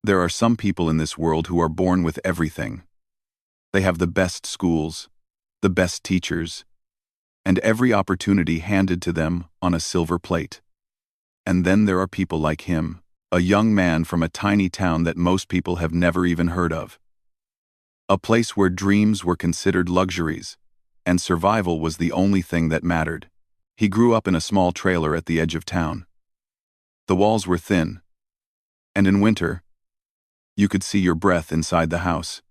There are some people in this world who are born with everything. They have the best schools, the best teachers, and every opportunity handed to them on a silver plate. And then there are people like him, a young man from a tiny town that most people have never even heard of. A place where dreams were considered luxuries, and survival was the only thing that mattered. He grew up in a small trailer at the edge of town. The walls were thin, and in winter, you could see your breath inside the house.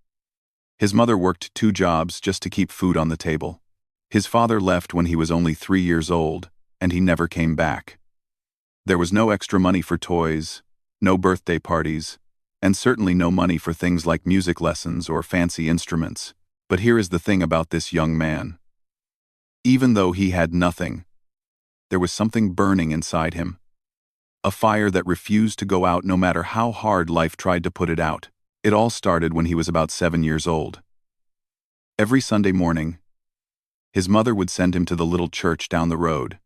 His mother worked 2 jobs just to keep food on the table. His father left when he was only 3 years old, and he never came back. There was no extra money for toys, no birthday parties, and certainly no money for things like music lessons or fancy instruments. But here is the thing about this young man. Even though he had nothing, there was something burning inside him. A fire that refused to go out no matter how hard life tried to put it out. It all started when he was about 7 years old. Every Sunday morning, his mother would send him to the little church down the road.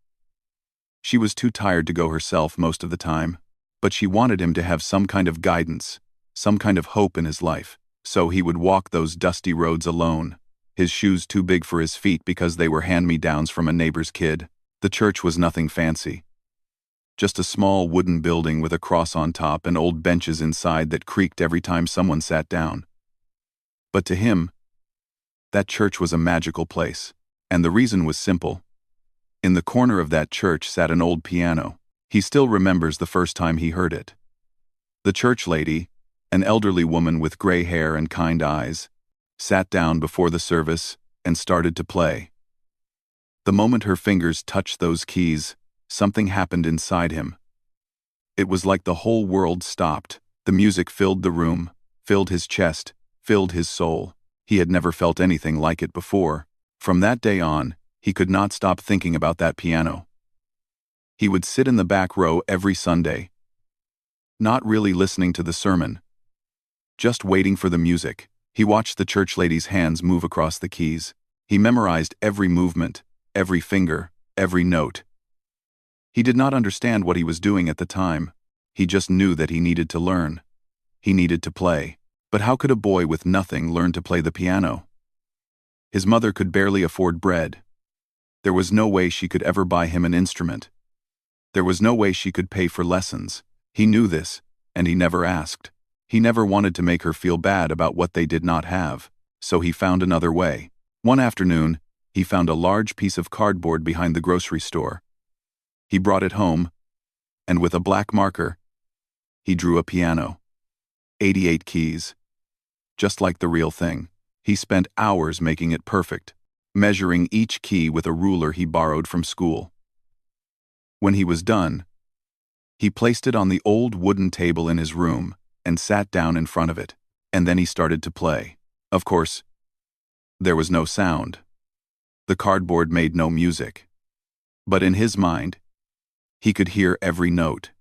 She was too tired to go herself most of the time, but she wanted him to have some kind of guidance, some kind of hope in his life. So he would walk those dusty roads alone, his shoes too big for his feet because they were hand-me-downs from a neighbor's kid. The church was nothing fancy. Just a small wooden building with a cross on top and old benches inside that creaked every time someone sat down. But to him, that church was a magical place, and the reason was simple. In the corner of that church sat an old piano. He still remembers the first time he heard it. The church lady, an elderly woman with gray hair and kind eyes, sat down before the service and started to play. The moment her fingers touched those keys, something happened inside him. It was like the whole world stopped. The music filled the room, filled his chest, filled his soul. He had never felt anything like it before. From that day on, he could not stop thinking about that piano. He would sit in the back row every Sunday, not really listening to the sermon, just waiting for the music. He watched the church lady's hands move across the keys. He memorized every movement, every finger, every note. He did not understand what he was doing at the time. He just knew that he needed to learn. He needed to play. But how could a boy with nothing learn to play the piano? His mother could barely afford bread. There was no way she could ever buy him an instrument. There was no way she could pay for lessons. He knew this, and he never asked. He never wanted to make her feel bad about what they did not have, so he found another way. One afternoon, he found a large piece of cardboard behind the grocery store. He brought it home, and with a black marker, he drew a piano. 88 keys. Just like the real thing. He spent hours making it perfect, measuring each key with a ruler he borrowed from school. When he was done, he placed it on the old wooden table in his room and sat down in front of it, and then he started to play. Of course, there was no sound. The cardboard made no music. But in his mind, he could hear every note.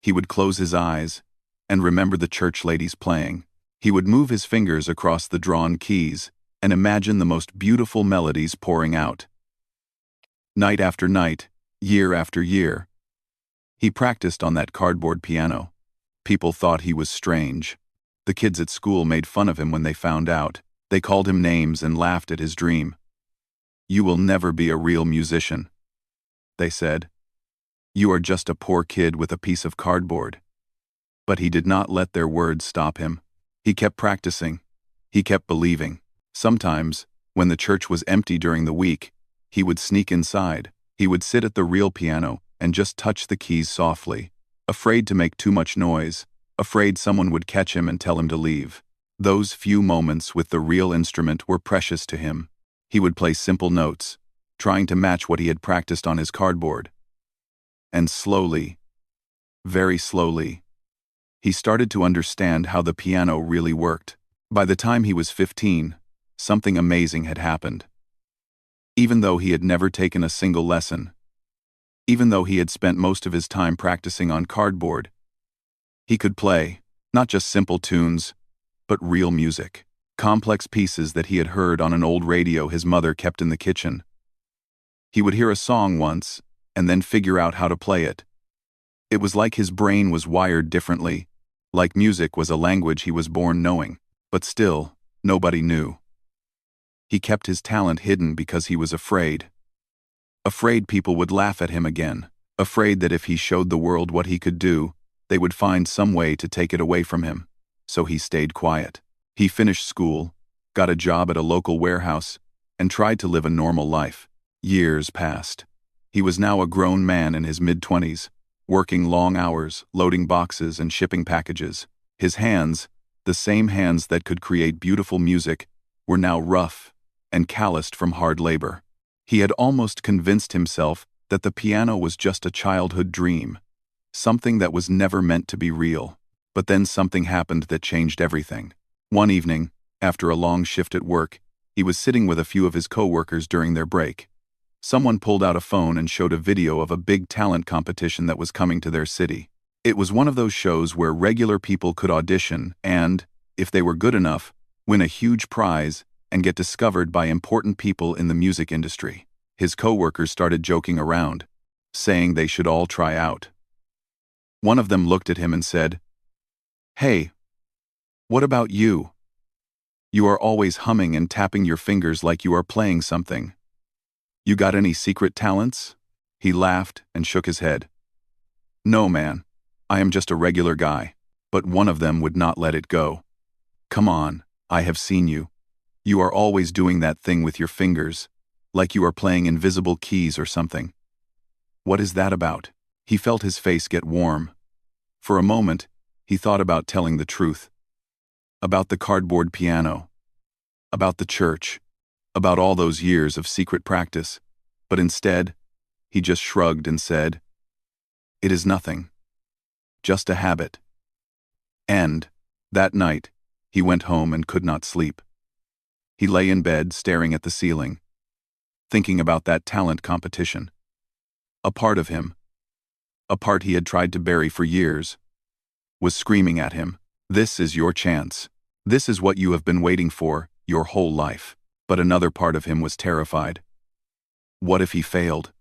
He would close his eyes and remember the church ladies playing. He would move his fingers across the drawn keys and imagine the most beautiful melodies pouring out. Night after night, year after year, he practiced on that cardboard piano. People thought he was strange. The kids at school made fun of him when they found out. They called him names and laughed at his dream. "You will never be a real musician," they said. "You are just a poor kid with a piece of cardboard." But he did not let their words stop him. He kept practicing. He kept believing. Sometimes, when the church was empty during the week, he would sneak inside. He would sit at the real piano and just touch the keys softly, afraid to make too much noise, afraid someone would catch him and tell him to leave. Those few moments with the real instrument were precious to him. He would play simple notes, trying to match what he had practiced on his cardboard. And slowly, very slowly, he started to understand how the piano really worked. By the time he was 15, something amazing had happened. Even though he had never taken a single lesson, even though he had spent most of his time practicing on cardboard, he could play, not just simple tunes, but real music. Complex pieces that he had heard on an old radio his mother kept in the kitchen. He would hear a song once, and then figure out how to play it. It was like his brain was wired differently, Like music was a language he was born knowing, but still, nobody knew. He kept his talent hidden because he was afraid. Afraid people would laugh at him again, afraid that if he showed the world what he could do, they would find some way to take it away from him. So he stayed quiet. He finished school, got a job at a local warehouse, and tried to live a normal life. Years passed. He was now a grown man in his mid-20s, working long hours, loading boxes and shipping packages. His hands, the same hands that could create beautiful music, were now rough and calloused from hard labor. He had almost convinced himself that the piano was just a childhood dream, something that was never meant to be real. But then something happened that changed everything. One evening, after a long shift at work, he was sitting with a few of his co-workers during their break. Someone pulled out a phone and showed a video of a big talent competition that was coming to their city. It was one of those shows where regular people could audition and, if they were good enough, win a huge prize and get discovered by important people in the music industry. His co-workers started joking around, saying they should all try out. One of them looked at him and said, "Hey, what about you? You are always humming and tapping your fingers like you are playing something. You got any secret talents?" He laughed and shook his head. "No, man, I am just a regular guy." But one of them would not let it go. "Come on, I have seen you. You are always doing that thing with your fingers, like you are playing invisible keys or something." "What is that about?" He felt his face get warm. For a moment, he thought about telling the truth. About the cardboard piano. About the church. About all those years of secret practice. But instead, he just shrugged and said, "It is nothing. Just a habit." And, that night, he went home and could not sleep. He lay in bed staring at the ceiling, thinking about that talent competition. A part of him, a part he had tried to bury for years, was screaming at him, "This is your chance. This is what you have been waiting for your whole life." But another part of him was terrified. What if he failed?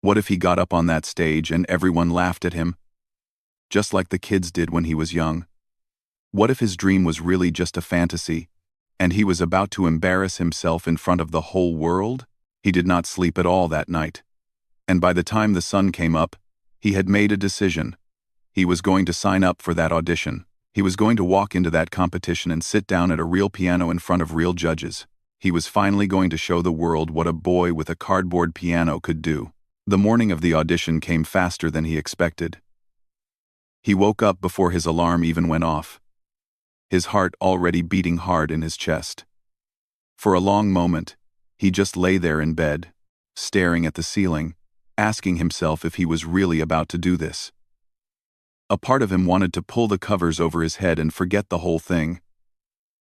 What if he got up on that stage and everyone laughed at him, just like the kids did when he was young? What if his dream was really just a fantasy, and he was about to embarrass himself in front of the whole world? He did not sleep at all that night. And by the time the sun came up, he had made a decision. He was going to sign up for that audition. He was going to walk into that competition and sit down at a real piano in front of real judges. He was finally going to show the world what a boy with a cardboard piano could do. The morning of the audition came faster than he expected. He woke up before his alarm even went off, his heart already beating hard in his chest. For a long moment, he just lay there in bed, staring at the ceiling, asking himself if he was really about to do this. A part of him wanted to pull the covers over his head and forget the whole thing.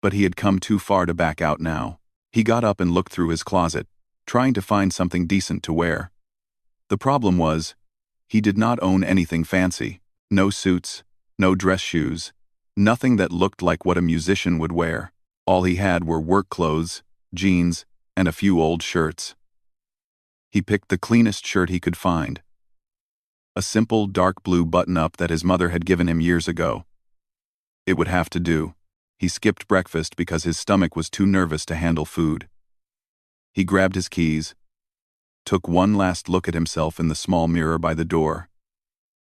But he had come too far to back out now. He got up and looked through his closet, trying to find something decent to wear. The problem was, he did not own anything fancy. No suits, no dress shoes, nothing that looked like what a musician would wear. All he had were work clothes, jeans, and a few old shirts. He picked the cleanest shirt he could find. A simple dark blue button-up that his mother had given him years ago. It would have to do. He skipped breakfast because his stomach was too nervous to handle food. He grabbed his keys, took one last look at himself in the small mirror by the door,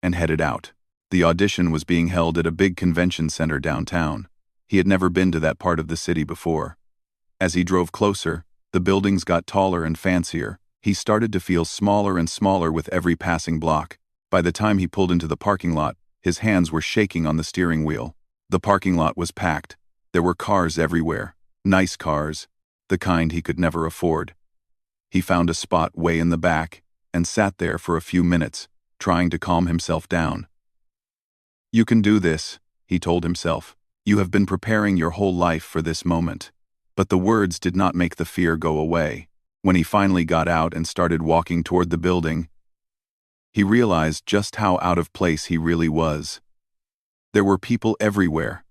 and headed out. The audition was being held at a big convention center downtown. He had never been to that part of the city before. As he drove closer, the buildings got taller and fancier. He started to feel smaller and smaller with every passing block. By the time he pulled into the parking lot, his hands were shaking on the steering wheel. The parking lot was packed. There were cars everywhere. Nice cars, the kind he could never afford. He found a spot way in the back and sat there for a few minutes, trying to calm himself down. "You can do this," he told himself. "You have been preparing your whole life for this moment." But the words did not make the fear go away. When he finally got out and started walking toward the building, he realized just how out of place he really was. There were people everywhere,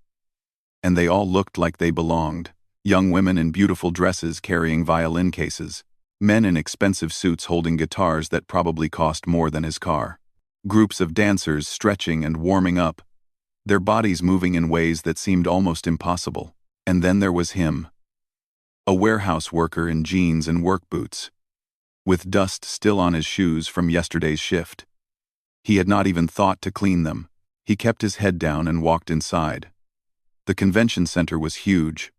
and they all looked like they belonged. Young women in beautiful dresses carrying violin cases, men in expensive suits holding guitars that probably cost more than his car, groups of dancers stretching and warming up, their bodies moving in ways that seemed almost impossible. And then there was him, a warehouse worker in jeans and work boots, with dust still on his shoes from yesterday's shift. He had not even thought to clean them. He kept his head down and walked inside. The convention center was huge,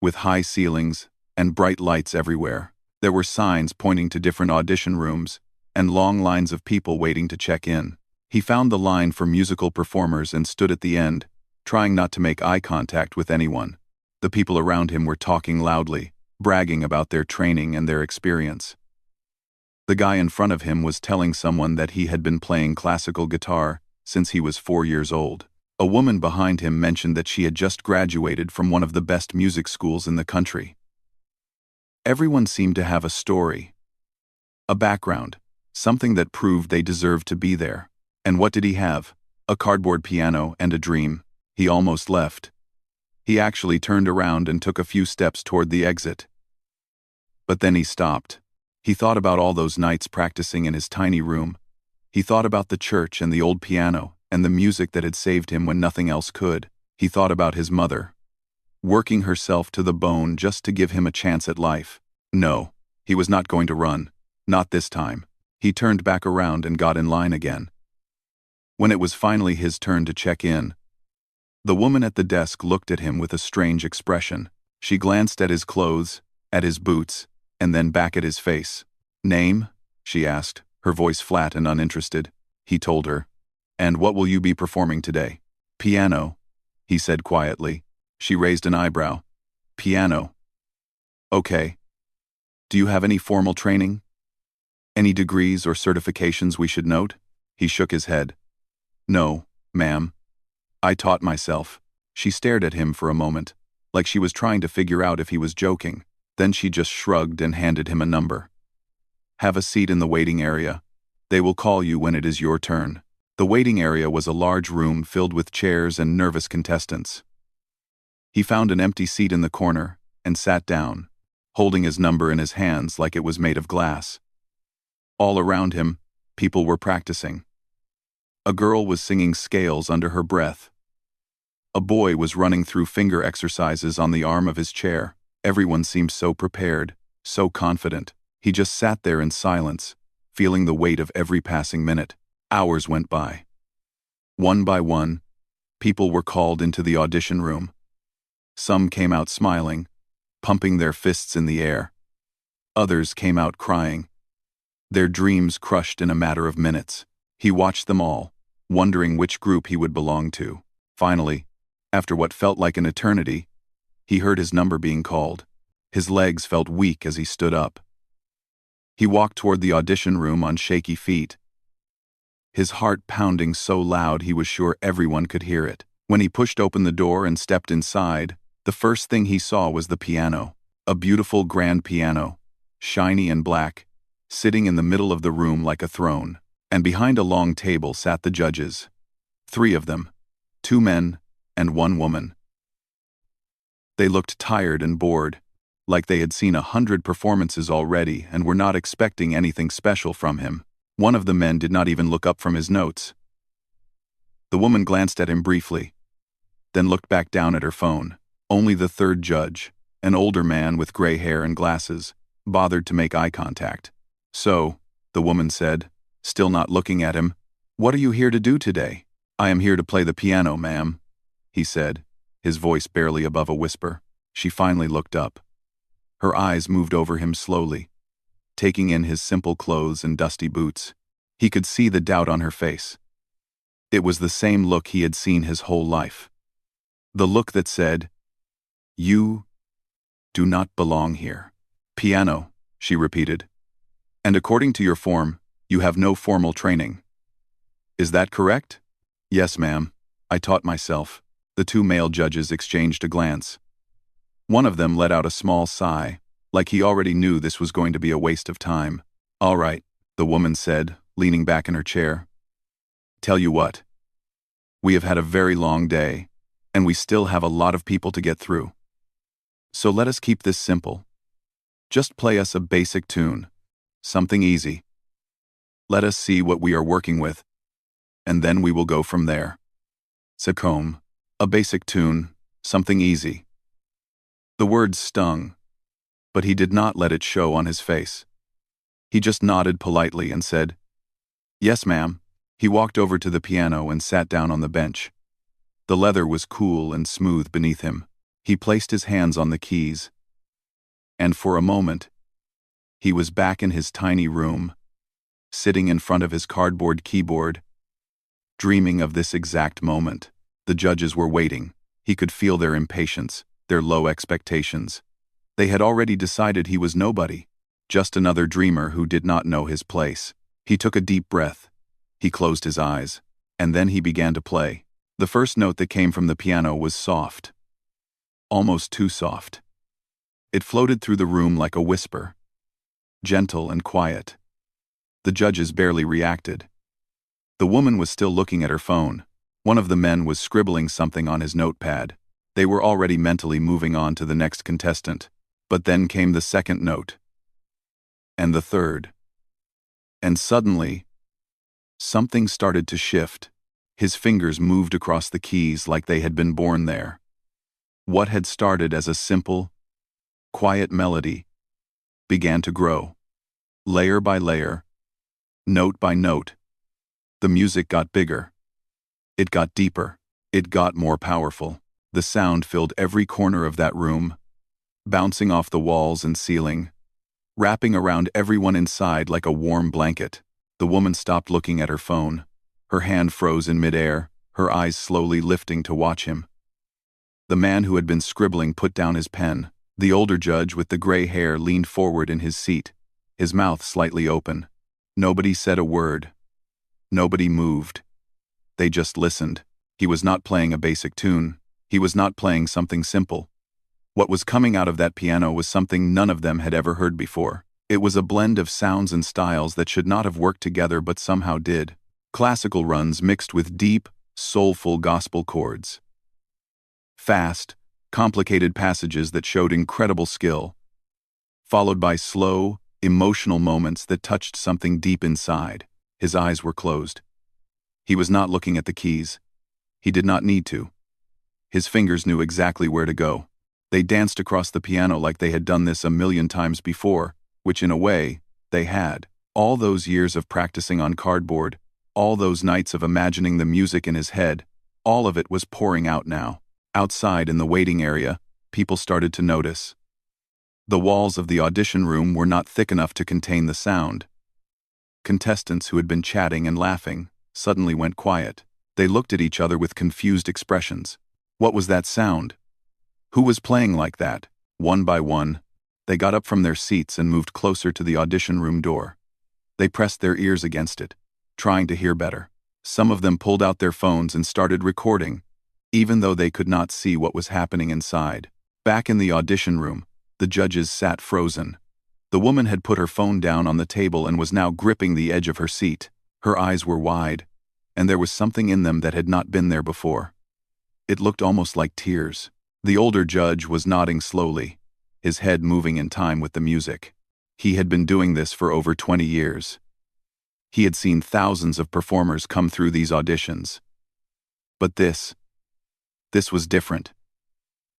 with high ceilings and bright lights everywhere. There were signs pointing to different audition rooms and long lines of people waiting to check in. He found the line for musical performers and stood at the end, trying not to make eye contact with anyone. The people around him were talking loudly, bragging about their training and their experience. The guy in front of him was telling someone that he had been playing classical guitar since he was 4 years old. A woman behind him mentioned that she had just graduated from one of the best music schools in the country. Everyone seemed to have a story, a background, something that proved they deserved to be there. And what did he have? A cardboard piano and a dream. He almost left. He actually turned around and took a few steps toward the exit. But then he stopped. He thought about all those nights practicing in his tiny room. He thought about the church and the old piano and the music that had saved him when nothing else could. He thought about his mother, working herself to the bone just to give him a chance at life. No, he was not going to run. Not this time. He turned back around and got in line again. When it was finally his turn to check in, the woman at the desk looked at him with a strange expression. She glanced at his clothes, at his boots, and then back at his face. "Name?" she asked, her voice flat and uninterested. He told her. "And what will you be performing today?" "Piano," he said quietly. She raised an eyebrow. "Piano. Okay. Do you have any formal training? Any degrees or certifications we should note?" He shook his head. "No, ma'am. I taught myself." She stared at him for a moment, like she was trying to figure out if he was joking. Then she just shrugged and handed him a number. "Have a seat in the waiting area. They will call you when it is your turn." The waiting area was a large room filled with chairs and nervous contestants. He found an empty seat in the corner and sat down, holding his number in his hands like it was made of glass. All around him, people were practicing. A girl was singing scales under her breath. A boy was running through finger exercises on the arm of his chair. Everyone seemed so prepared, so confident. He just sat there in silence, feeling the weight of every passing minute. Hours went by. One by one, people were called into the audition room. Some came out smiling, pumping their fists in the air. Others came out crying, their dreams crushed in a matter of minutes. He watched them all, wondering which group he would belong to. Finally, after what felt like an eternity, he heard his number being called. His legs felt weak as he stood up. He walked toward the audition room on shaky feet, his heart pounding so loud he was sure everyone could hear it. When he pushed open the door and stepped inside, the first thing he saw was the piano. A beautiful grand piano, shiny and black, sitting in the middle of the room like a throne. And behind a long table sat the judges. 3 of them, 2 men and 1 woman. They looked tired and bored, like they had seen 100 performances already and were not expecting anything special from him. One of the men did not even look up from his notes. The woman glanced at him briefly, then looked back down at her phone. Only the 3rd judge, an older man with gray hair and glasses, bothered to make eye contact. "So," the woman said, still not looking at him, "what are you here to do today?" "I am here to play the piano, ma'am," he said, his voice barely above a whisper. She finally looked up. Her eyes moved over him slowly, taking in his simple clothes and dusty boots. He could see the doubt on her face. It was the same look he had seen his whole life. The look that said, "You do not belong here." "Piano," she repeated. "And according to your form, you have no formal training. Is that correct?" "Yes, ma'am. I taught myself." The 2 male judges exchanged a glance. One of them let out a small sigh, like he already knew this was going to be a waste of time. "All right," the woman said, leaning back in her chair. "Tell you what. We have had a very long day, and we still have a lot of people to get through. So let us keep this simple. Just play us a basic tune, something easy. Let us see what we are working with, and then we will go from there." said Combe. A basic tune, something easy. The words stung, but he did not let it show on his face. He just nodded politely and said, "Yes, ma'am." He walked over to the piano and sat down on the bench. The leather was cool and smooth beneath him. He placed his hands on the keys, and for a moment, he was back in his tiny room, sitting in front of his cardboard keyboard, dreaming of this exact moment. The judges were waiting. He could feel their impatience, their low expectations. They had already decided he was nobody, just another dreamer who did not know his place. He took a deep breath. He closed his eyes, and then he began to play. The first note that came from the piano was soft, almost too soft. It floated through the room like a whisper, gentle and quiet. The judges barely reacted. The woman was still looking at her phone. One of the men was scribbling something on his notepad. They were already mentally moving on to the next contestant. But then came the second note, and the third. And suddenly, something started to shift. His fingers moved across the keys like they had been born there. What had started as a simple, quiet melody began to grow. Layer by layer, note by note, the music got bigger. It got deeper. It got more powerful. The sound filled every corner of that room, bouncing off the walls and ceiling, wrapping around everyone inside like a warm blanket. The woman stopped looking at her phone. Her hand froze in midair, her eyes slowly lifting to watch him. The man who had been scribbling put down his pen. The older judge with the gray hair leaned forward in his seat, his mouth slightly open. Nobody said a word. Nobody moved. They just listened. He was not playing a basic tune. He was not playing something simple. What was coming out of that piano was something none of them had ever heard before. It was a blend of sounds and styles that should not have worked together but somehow did. Classical runs mixed with deep, soulful gospel chords. Fast, complicated passages that showed incredible skill, followed by slow, emotional moments that touched something deep inside. His eyes were closed. He was not looking at the keys. He did not need to. His fingers knew exactly where to go. They danced across the piano like they had done this a million times before, which in a way, they had. All those years of practicing on cardboard, all those nights of imagining the music in his head, all of it was pouring out now. Outside in the waiting area, people started to notice. The walls of the audition room were not thick enough to contain the sound. Contestants who had been chatting and laughing suddenly went quiet. They looked at each other with confused expressions. What was that sound? Who was playing like that? One by one, they got up from their seats and moved closer to the audition room door. They pressed their ears against it, trying to hear better. Some of them pulled out their phones and started recording, even though they could not see what was happening inside. Back in the audition room, the judges sat frozen. The woman had put her phone down on the table and was now gripping the edge of her seat. Her eyes were wide, and there was something in them that had not been there before. It looked almost like tears. The older judge was nodding slowly, his head moving in time with the music. He had been doing this for over 20 years. He had seen thousands of performers come through these auditions. But this was different.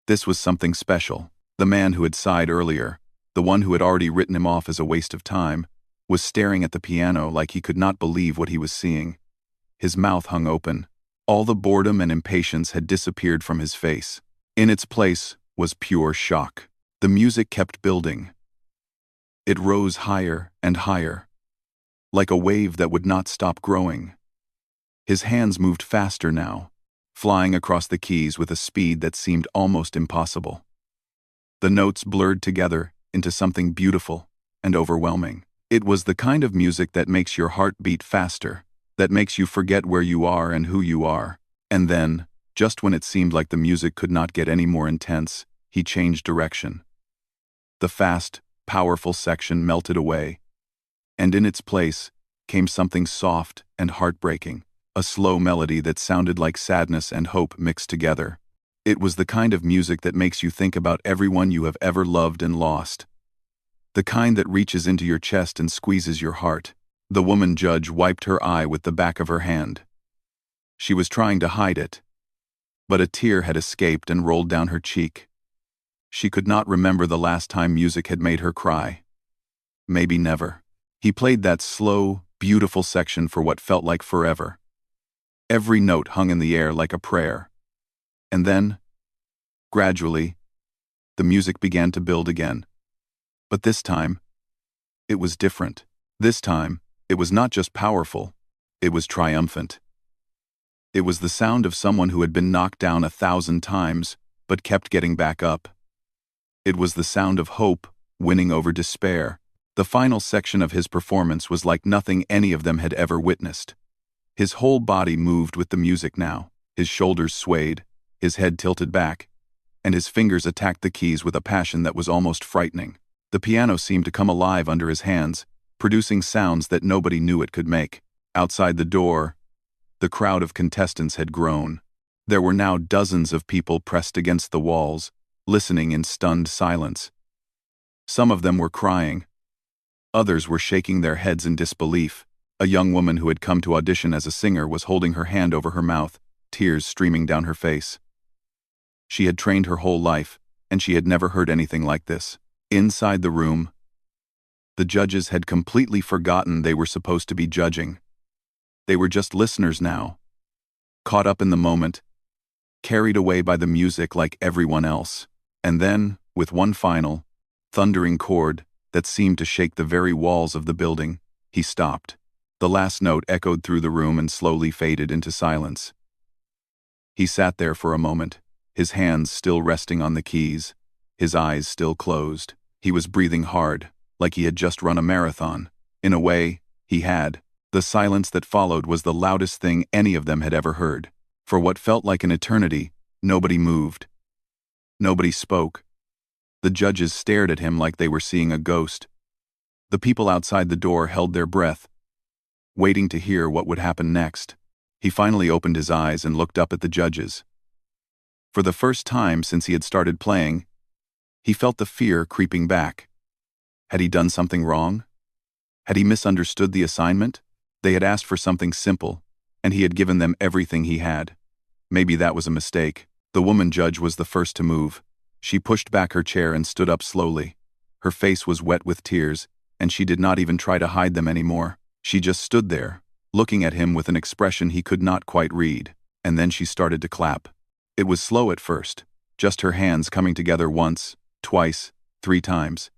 This was something special. The man who had sighed earlier, the one who had already written him off as a waste of time, was staring at the piano like he could not believe what he was seeing. His mouth hung open. All the boredom and impatience had disappeared from his face. In its place was pure shock. The music kept building. It rose higher and higher, like a wave that would not stop growing. His hands moved faster now, flying across the keys with a speed that seemed almost impossible. The notes blurred together into something beautiful and overwhelming. It was the kind of music that makes your heart beat faster, that makes you forget where you are and who you are. And then, just when it seemed like the music could not get any more intense, he changed direction. The fast, powerful section melted away, and in its place came something soft and heartbreaking, a slow melody that sounded like sadness and hope mixed together. It was the kind of music that makes you think about everyone you have ever loved and lost. The kind that reaches into your chest and squeezes your heart. The woman judge wiped her eye with the back of her hand. She was trying to hide it, but a tear had escaped and rolled down her cheek. She could not remember the last time music had made her cry. Maybe never. He played that slow, beautiful section for what felt like forever. Every note hung in the air like a prayer. And then, gradually, the music began to build again. But this time, it was different. This time, it was not just powerful, it was triumphant. It was the sound of someone who had been knocked down 1,000 times, but kept getting back up. It was the sound of hope winning over despair. The final section of his performance was like nothing any of them had ever witnessed. His whole body moved with the music now. His shoulders swayed, his head tilted back, and his fingers attacked the keys with a passion that was almost frightening. The piano seemed to come alive under his hands, producing sounds that nobody knew it could make. Outside the door, the crowd of contestants had grown. There were now dozens of people pressed against the walls, listening in stunned silence. Some of them were crying. Others were shaking their heads in disbelief. A young woman who had come to audition as a singer was holding her hand over her mouth, tears streaming down her face. She had trained her whole life, and she had never heard anything like this. Inside the room, the judges had completely forgotten they were supposed to be judging. They were just listeners now, caught up in the moment, carried away by the music like everyone else. And then, with one final, thundering chord that seemed to shake the very walls of the building, he stopped. The last note echoed through the room and slowly faded into silence. He sat there for a moment, his hands still resting on the keys, his eyes still closed. He was breathing hard, like he had just run a marathon. In a way, he had. The silence that followed was the loudest thing any of them had ever heard. For what felt like an eternity, nobody moved. Nobody spoke. The judges stared at him like they were seeing a ghost. The people outside the door held their breath, waiting to hear what would happen next. He finally opened his eyes and looked up at the judges. For the first time since he had started playing, he felt the fear creeping back. Had he done something wrong? Had he misunderstood the assignment? They had asked for something simple, and he had given them everything he had. Maybe that was a mistake. The woman judge was the first to move. She pushed back her chair and stood up slowly. Her face was wet with tears, and she did not even try to hide them anymore. She just stood there, looking at him with an expression he could not quite read, and then she started to clap. It was slow at first, just her hands coming together once, twice, 3 times.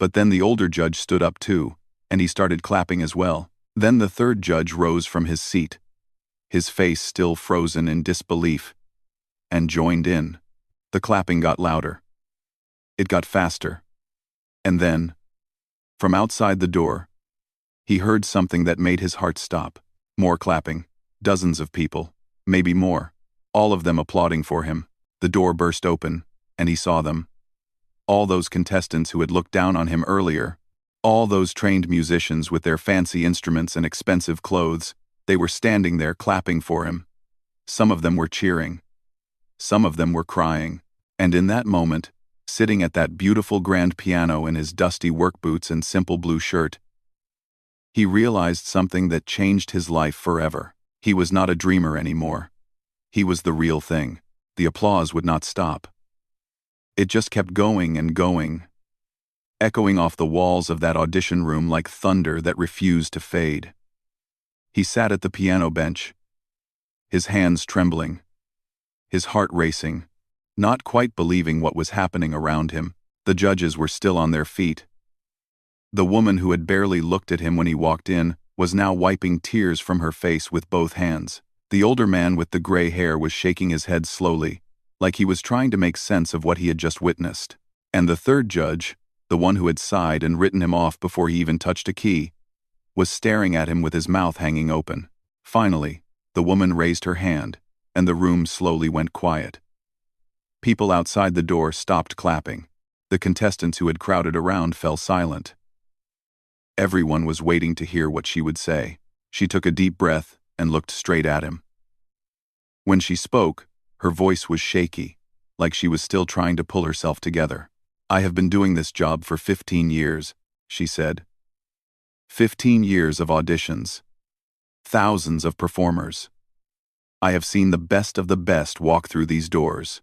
But then the older judge stood up too, and he started clapping as well. Then the third judge rose from his seat, his face still frozen in disbelief, and joined in. The clapping got louder. It got faster. And then, from outside the door, he heard something that made his heart stop. More clapping. Dozens of people, maybe more, all of them applauding for him. The door burst open, and he saw them. All those contestants who had looked down on him earlier, all those trained musicians with their fancy instruments and expensive clothes, they were standing there clapping for him. Some of them were cheering. Some of them were crying. And in that moment, sitting at that beautiful grand piano in his dusty work boots and simple blue shirt, he realized something that changed his life forever. He was not a dreamer anymore. He was the real thing. The applause would not stop. It just kept going and going, echoing off the walls of that audition room like thunder that refused to fade. He sat at the piano bench, his hands trembling, his heart racing, not quite believing what was happening around him. The judges were still on their feet. The woman who had barely looked at him when he walked in was now wiping tears from her face with both hands. The older man with the gray hair was shaking his head slowly, like he was trying to make sense of what he had just witnessed. And the third judge, the one who had sighed and written him off before he even touched a key, was staring at him with his mouth hanging open. Finally, the woman raised her hand, and the room slowly went quiet. People outside the door stopped clapping. The contestants who had crowded around fell silent. Everyone was waiting to hear what she would say. She took a deep breath and looked straight at him. When she spoke, her voice was shaky, like she was still trying to pull herself together. "I have been doing this job for 15 years, she said. 15 years of auditions. Thousands of performers. I have seen the best of the best walk through these doors.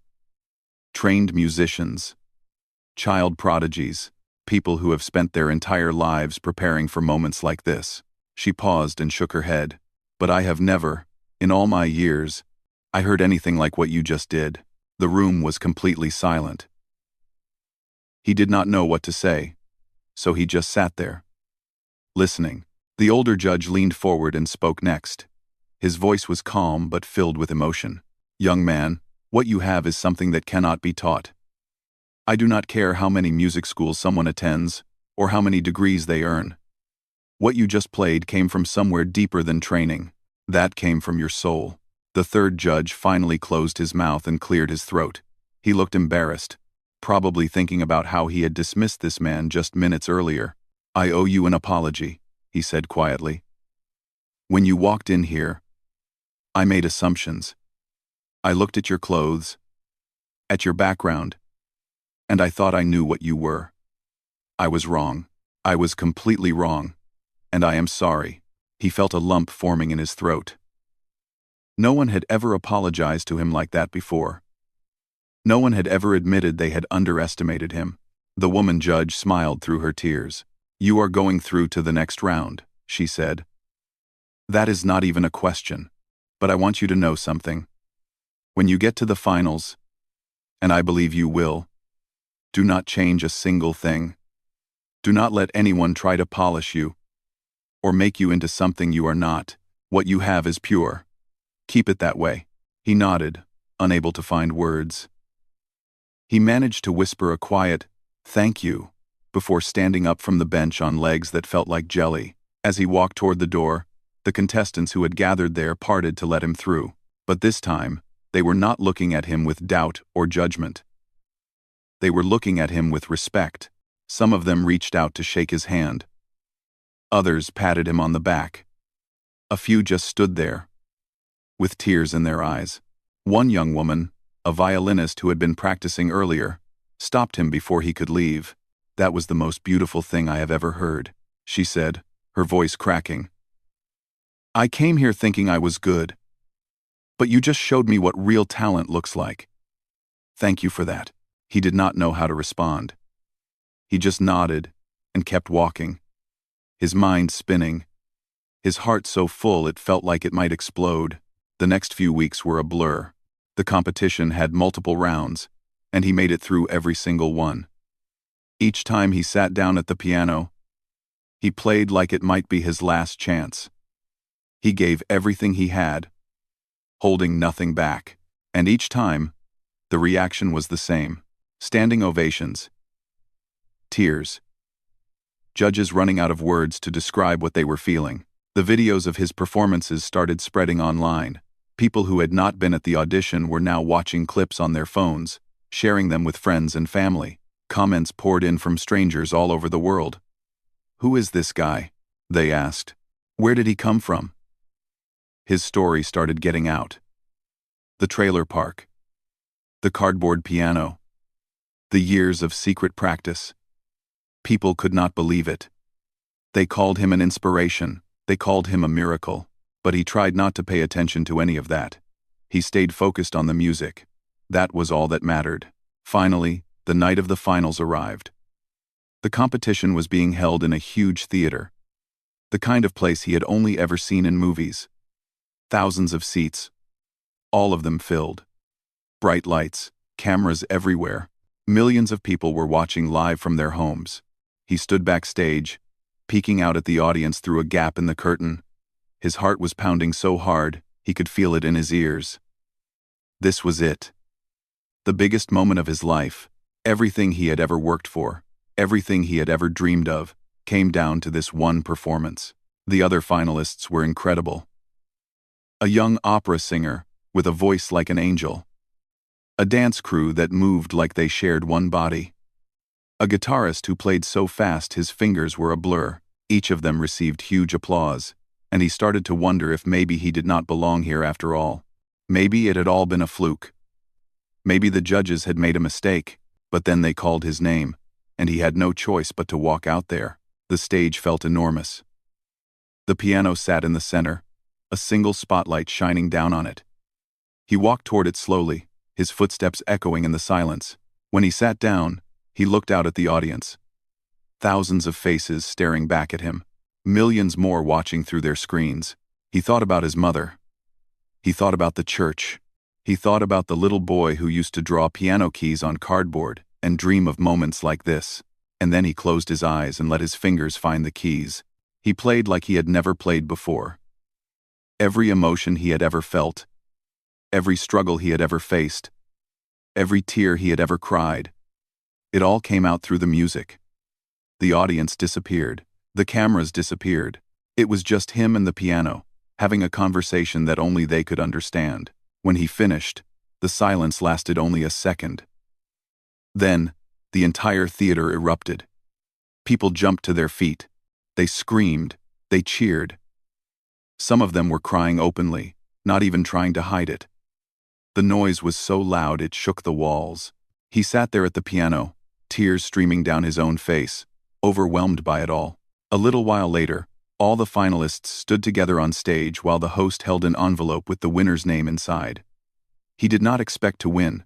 Trained musicians, child prodigies, people who have spent their entire lives preparing for moments like this. She paused and shook her head. But I have never, in all my years, I heard anything like what you just did. The room was completely silent. He did not know what to say, so he just sat there, listening. The older judge leaned forward and spoke next. His voice was calm but filled with emotion. Young man, what you have is something that cannot be taught. I do not care how many music schools someone attends, or how many degrees they earn. What you just played came from somewhere deeper than training. That came from your soul. The third judge finally closed his mouth and cleared his throat. He looked embarrassed, probably thinking about how he had dismissed this man just minutes earlier. I owe you an apology, he said quietly. When you walked in here, I made assumptions. I looked at your clothes, at your background, and I thought I knew what you were. I was wrong. I was completely wrong. And I am sorry. He felt a lump forming in his throat. No one had ever apologized to him like that before. No one had ever admitted they had underestimated him. The woman judge smiled through her tears. You are going through to the next round, she said. That is not even a question. But I want you to know something. When you get to the finals, and I believe you will, do not change a single thing. Do not let anyone try to polish you, or make you into something you are not. What you have is pure. Keep it that way. He nodded, unable to find words. He managed to whisper a quiet, "Thank you," before standing up from the bench on legs that felt like jelly. As he walked toward the door, the contestants who had gathered there parted to let him through. But this time, they were not looking at him with doubt or judgment. They were looking at him with respect. Some of them reached out to shake his hand. Others patted him on the back. A few just stood there, with tears in their eyes. One young woman, a violinist who had been practicing earlier, stopped him before he could leave. That was the most beautiful thing I have ever heard, she said, her voice cracking. I came here thinking I was good, but you just showed me what real talent looks like. Thank you for that. He did not know how to respond. He just nodded and kept walking, his mind spinning, his heart so full it felt like it might explode. The next few weeks were a blur. The competition had multiple rounds, and he made it through every single one. Each time he sat down at the piano, he played like it might be his last chance. He gave everything he had, holding nothing back. And each time, the reaction was the same. Standing ovations, tears, judges running out of words to describe what they were feeling. The videos of his performances started spreading online. People who had not been at the audition were now watching clips on their phones, sharing them with friends and family. Comments poured in from strangers all over the world. Who is this guy? They asked. Where did he come from? His story started getting out. The trailer park, the cardboard piano, the years of secret practice. People could not believe it. They called him an inspiration. They called him a miracle. But he tried not to pay attention to any of that. He stayed focused on the music. That was all that mattered. Finally, the night of the finals arrived. The competition was being held in a huge theater, the kind of place he had only ever seen in movies. Thousands of seats, all of them filled. Bright lights, cameras everywhere. Millions of people were watching live from their homes. He stood backstage, peeking out at the audience through a gap in the curtain. His heart was pounding so hard, he could feel it in his ears. This was it. The biggest moment of his life. Everything he had ever worked for, everything he had ever dreamed of, came down to this one performance. The other finalists were incredible. A young opera singer, with a voice like an angel. A dance crew that moved like they shared one body. A guitarist who played so fast his fingers were a blur. Each of them received huge applause, and he started to wonder if maybe he did not belong here after all. Maybe it had all been a fluke. Maybe the judges had made a mistake, but then they called his name, and he had no choice but to walk out there. The stage felt enormous. The piano sat in the center, a single spotlight shining down on it. He walked toward it slowly, his footsteps echoing in the silence. When he sat down, he looked out at the audience. Thousands of faces staring back at him, millions more watching through their screens. He thought about his mother. He thought about the church. He thought about the little boy who used to draw piano keys on cardboard and dream of moments like this. And then he closed his eyes and let his fingers find the keys. He played like he had never played before. Every emotion he had ever felt, every struggle he had ever faced, every tear he had ever cried, it all came out through the music. The audience disappeared. The cameras disappeared. It was just him and the piano, having a conversation that only they could understand. When he finished, the silence lasted only a second. Then, the entire theater erupted. People jumped to their feet. They screamed. They cheered. Some of them were crying openly, not even trying to hide it. The noise was so loud it shook the walls. He sat there at the piano, tears streaming down his own face, overwhelmed by it all. A little while later, all the finalists stood together on stage while the host held an envelope with the winner's name inside. He did not expect to win.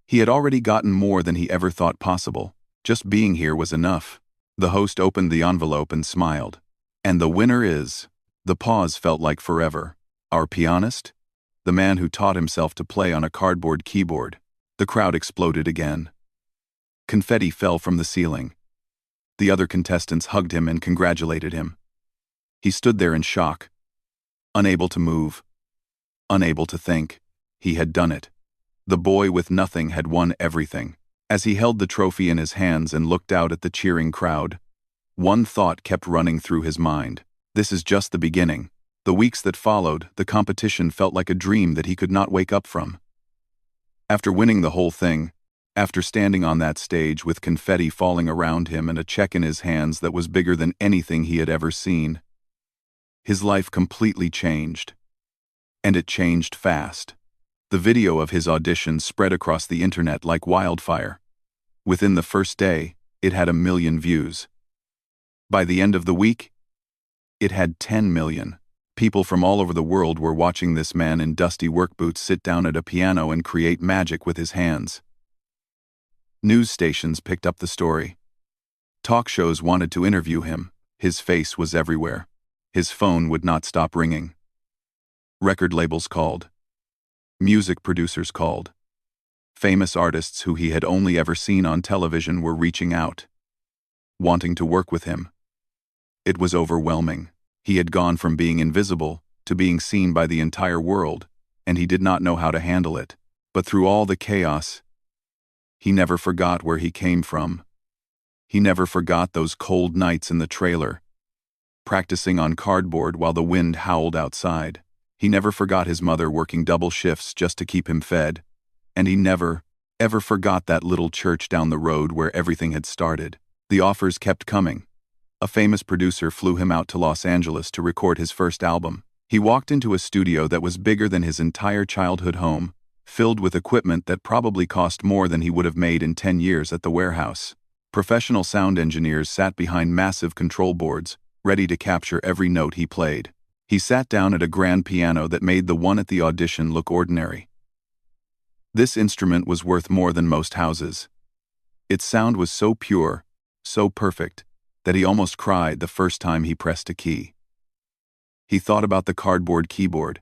He had already gotten more than he ever thought possible. Just being here was enough. The host opened the envelope and smiled. And the winner is... The pause felt like forever. Our pianist? The man who taught himself to play on a cardboard keyboard. The crowd exploded again. Confetti fell from the ceiling. The other contestants hugged him and congratulated him. He stood there in shock, unable to move, unable to think. He had done it. The boy with nothing had won everything. As he held the trophy in his hands and looked out at the cheering crowd, one thought kept running through his mind. This is just the beginning. The weeks that followed, the competition felt like a dream that he could not wake up from. After winning the whole thing, after standing on that stage with confetti falling around him and a check in his hands that was bigger than anything he had ever seen, his life completely changed. And it changed fast. The video of his audition spread across the internet like wildfire. Within the first day, it had 1 million views. By the end of the week, it had 10 million. People from all over the world were watching this man in dusty work boots sit down at a piano and create magic with his hands. News stations picked up the story. Talk shows wanted to interview him. His face was everywhere. His phone would not stop ringing. Record labels called. Music producers called. Famous artists who he had only ever seen on television were reaching out, wanting to work with him. It was overwhelming. He had gone from being invisible to being seen by the entire world, and he did not know how to handle it. But through all the chaos, he never forgot where he came from. He never forgot those cold nights in the trailer, practicing on cardboard while the wind howled outside. He never forgot his mother working double shifts just to keep him fed. And he never, ever forgot that little church down the road where everything had started. The offers kept coming. A famous producer flew him out to Los Angeles to record his first album. He walked into a studio that was bigger than his entire childhood home, filled with equipment that probably cost more than he would have made in 10 years at the warehouse. Professional sound engineers sat behind massive control boards, ready to capture every note he played. He sat down at a grand piano that made the one at the audition look ordinary. This instrument was worth more than most houses. Its sound was so pure, so perfect, that he almost cried the first time he pressed a key. He thought about the cardboard keyboard,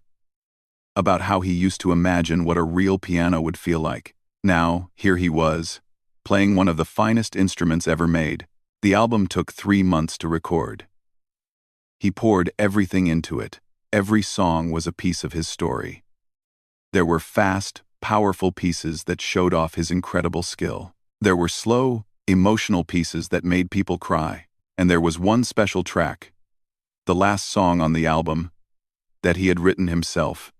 about how he used to imagine what a real piano would feel like. Now, here he was, playing one of the finest instruments ever made. The album took 3 months to record. He poured everything into it. Every song was a piece of his story. There were fast, powerful pieces that showed off his incredible skill. There were slow, emotional pieces that made people cry. And there was one special track, the last song on the album, that he had written himself.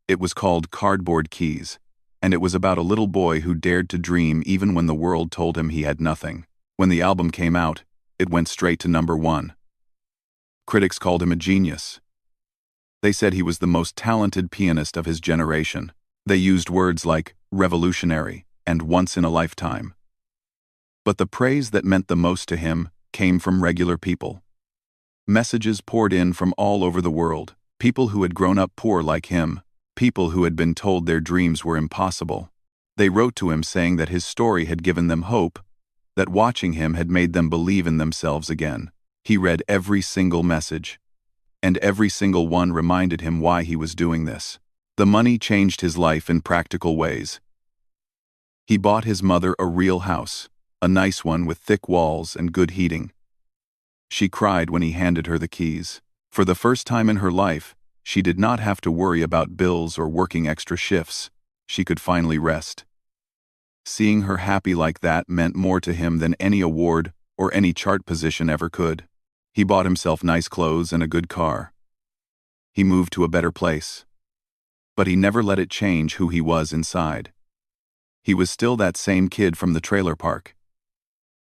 It was called Cardboard Keys, and it was about a little boy who dared to dream even when the world told him he had nothing. When the album came out, it went straight to #1. Critics called him a genius. They said he was the most talented pianist of his generation. They used words like revolutionary and once in a lifetime. But the praise that meant the most to him came from regular people. Messages poured in from all over the world, people who had grown up poor like him, people who had been told their dreams were impossible. They wrote to him saying that his story had given them hope, that watching him had made them believe in themselves again. He read every single message, and every single one reminded him why he was doing this. The money changed his life in practical ways. He bought his mother a real house, a nice one with thick walls and good heating. She cried when he handed her the keys. For the first time in her life, she did not have to worry about bills or working extra shifts. She could finally rest. Seeing her happy like that meant more to him than any award or any chart position ever could. He bought himself nice clothes and a good car. He moved to a better place. But he never let it change who he was inside. He was still that same kid from the trailer park.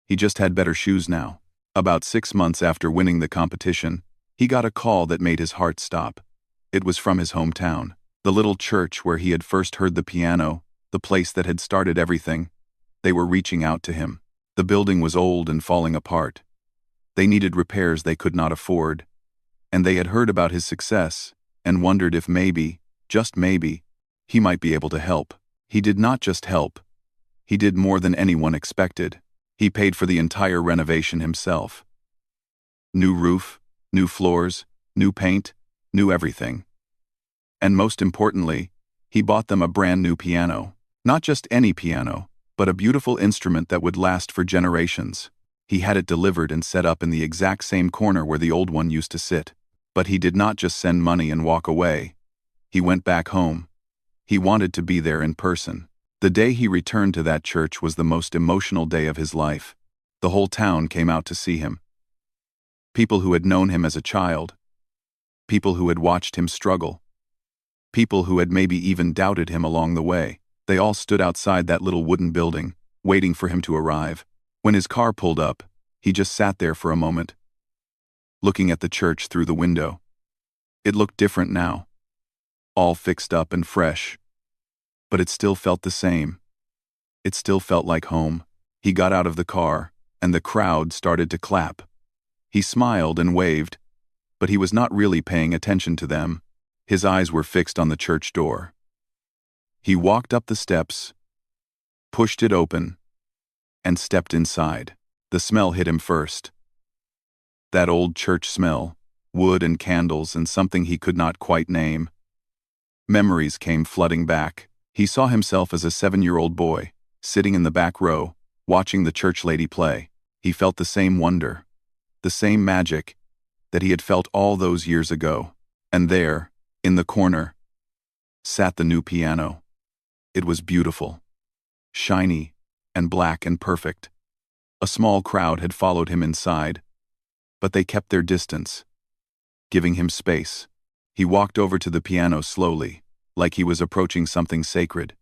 He just had better shoes now. About 6 months after winning the competition, he got a call that made his heart stop. It was from his hometown, the little church where he had first heard the piano, the place that had started everything. They were reaching out to him. The building was old and falling apart. They needed repairs they could not afford, and they had heard about his success and wondered if maybe, just maybe, he might be able to help. He did not just help. He did more than anyone expected. He paid for the entire renovation himself. New roof, new floors, new paint, new everything. And most importantly, he bought them a brand new piano. Not just any piano, but a beautiful instrument that would last for generations. He had it delivered and set up in the exact same corner where the old one used to sit. But he did not just send money and walk away. He went back home. He wanted to be there in person. The day he returned to that church was the most emotional day of his life. The whole town came out to see him. People who had known him as a child. People who had watched him struggle. People who had maybe even doubted him along the way. They all stood outside that little wooden building, waiting for him to arrive. When his car pulled up, he just sat there for a moment, looking at the church through the window. It looked different now. All fixed up and fresh. But it still felt the same. It still felt like home. He got out of the car, and the crowd started to clap. He smiled and waved, but he was not really paying attention to them. His eyes were fixed on the church door. He walked up the steps, pushed it open, and stepped inside. The smell hit him first. That old church smell, wood and candles and something he could not quite name. Memories came flooding back. He saw himself as a 7-year-old boy, sitting in the back row, watching the church lady play. He felt the same wonder, the same magic, that he had felt all those years ago. And there, in the corner, sat the new piano. It was beautiful, shiny, and black and perfect. A small crowd had followed him inside, but they kept their distance, giving him space. He walked over to the piano slowly, like he was approaching something sacred.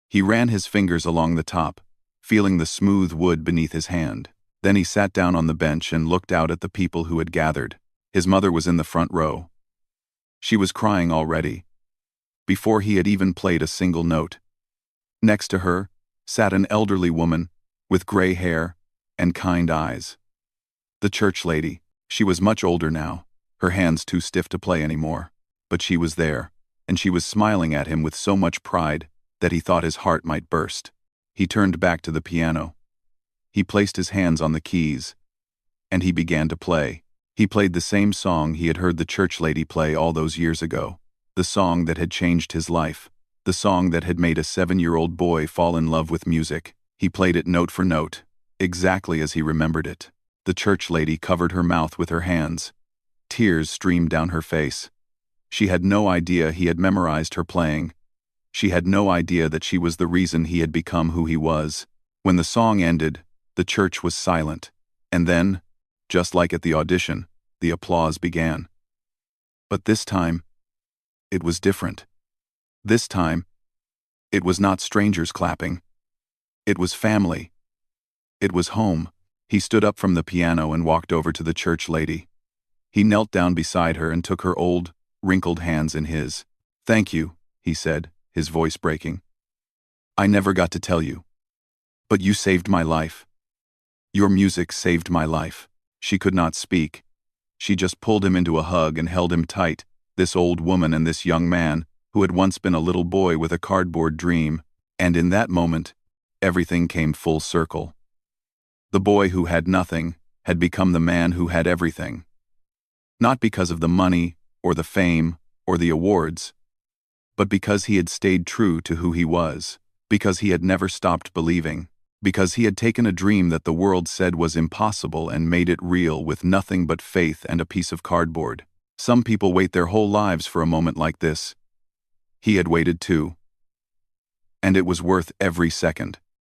He ran his fingers along the top, feeling the smooth wood beneath his hand. Then he sat down on the bench and looked out at the people who had gathered. His mother was in the front row. She was crying already, before he had even played a single note. Next to her sat an elderly woman with gray hair and kind eyes. The church lady. She was much older now, her hands too stiff to play anymore. But she was there, and she was smiling at him with so much pride that he thought his heart might burst. He turned back to the piano. He placed his hands on the keys, and he began to play. He played the same song he had heard the church lady play all those years ago. The song that had changed his life. The song that had made a 7-year-old boy fall in love with music. He played it note for note, exactly as he remembered it. The church lady covered her mouth with her hands. Tears streamed down her face. She had no idea he had memorized her playing. She had no idea that she was the reason he had become who he was. When the song ended, the church was silent. And then, just like at the audition, the applause began. But this time, it was different. This time, it was not strangers clapping. It was family. It was home. He stood up from the piano and walked over to the church lady. He knelt down beside her and took her old, wrinkled hands in his. "Thank you," he said, his voice breaking. "I never got to tell you. But you saved my life. Your music saved my life." She could not speak. She just pulled him into a hug and held him tight, this old woman and this young man, who had once been a little boy with a cardboard dream, and in that moment, everything came full circle. The boy who had nothing had become the man who had everything. Not because of the money, or the fame, or the awards, but because he had stayed true to who he was, because he had never stopped believing, because he had taken a dream that the world said was impossible and made it real with nothing but faith and a piece of cardboard. Some people wait their whole lives for a moment like this. He had waited too. And it was worth every second.